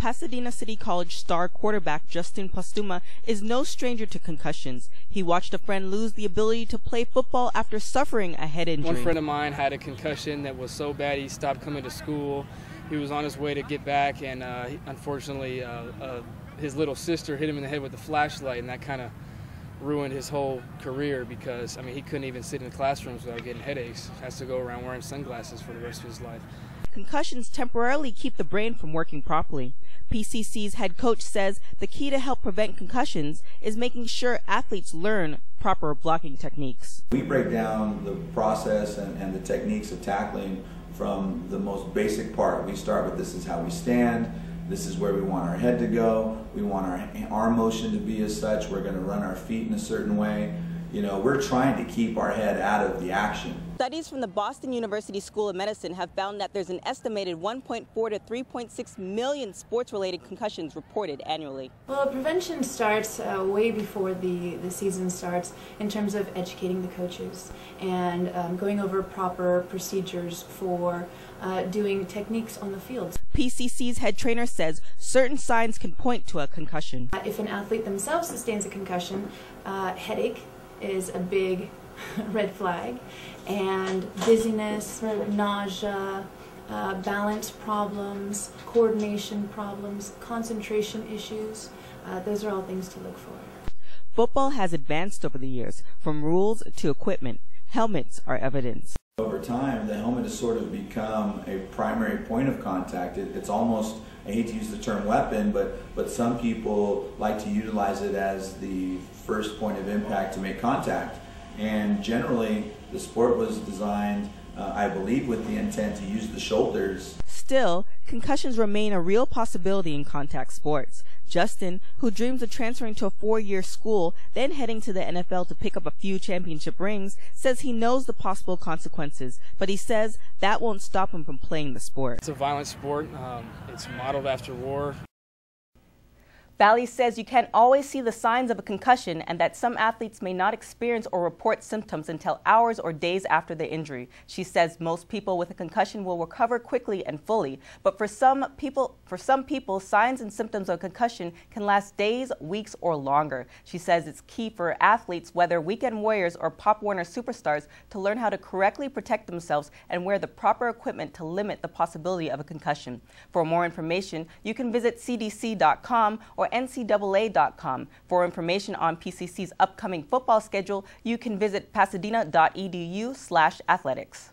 Pasadena City College star quarterback Justin Postuma is no stranger to concussions. He watched a friend lose the ability to play football after suffering a head injury. One friend of mine had a concussion that was so bad he stopped coming to school. He was on his way to get back, and unfortunately his little sister hit him in the head with a flashlight, and that kind of ruined his whole career because, I mean, he couldn't even sit in the classrooms without getting headaches. Has to go around wearing sunglasses for the rest of his life. Concussions temporarily keep the brain from working properly. PCC's head coach says the key to help prevent concussions is making sure athletes learn proper blocking techniques. We break down the process and the techniques of tackling from the most basic part. We start with this is how we stand. This is where we want our head to go. We want our arm motion to be as such. We're going to run our feet in a certain way. You know, we're trying to keep our head out of the action. Studies from the Boston University School of Medicine have found that there's an estimated 1.4 to 3.6 million sports-related concussions reported annually. Well, prevention starts way before the season starts in terms of educating the coaches and going over proper procedures for doing techniques on the field. PCC's head trainer says certain signs can point to a concussion. If an athlete themselves sustains a concussion, headache is a big red flag, and dizziness, nausea, balance problems, coordination problems, concentration issues, those are all things to look for. Football has advanced over the years, from rules to equipment. Helmets are evidence. Over time, the helmet has sort of become a primary point of contact. It's almost, I hate to use the term weapon, but some people like to utilize it as the first point of impact to make contact. And generally, the sport was designed, I believe, with the intent to use the shoulders. Still, concussions remain a real possibility in contact sports. Justin, who dreams of transferring to a 4-year school, then heading to the NFL to pick up a few championship rings, says he knows the possible consequences, but he says that won't stop him from playing the sport. It's a violent sport. It's modeled after war. Valley says you can't always see the signs of a concussion and that some athletes may not experience or report symptoms until hours or days after the injury. She says most people with a concussion will recover quickly and fully, but for some people, signs and symptoms of concussion can last days, weeks, or longer. She says it's key for athletes, whether weekend warriors or Pop Warner superstars, to learn how to correctly protect themselves and wear the proper equipment to limit the possibility of a concussion. For more information, you can visit cdc.com or ncaa.com. For information on PCC's upcoming football schedule, you can visit pasadena.edu/athletics.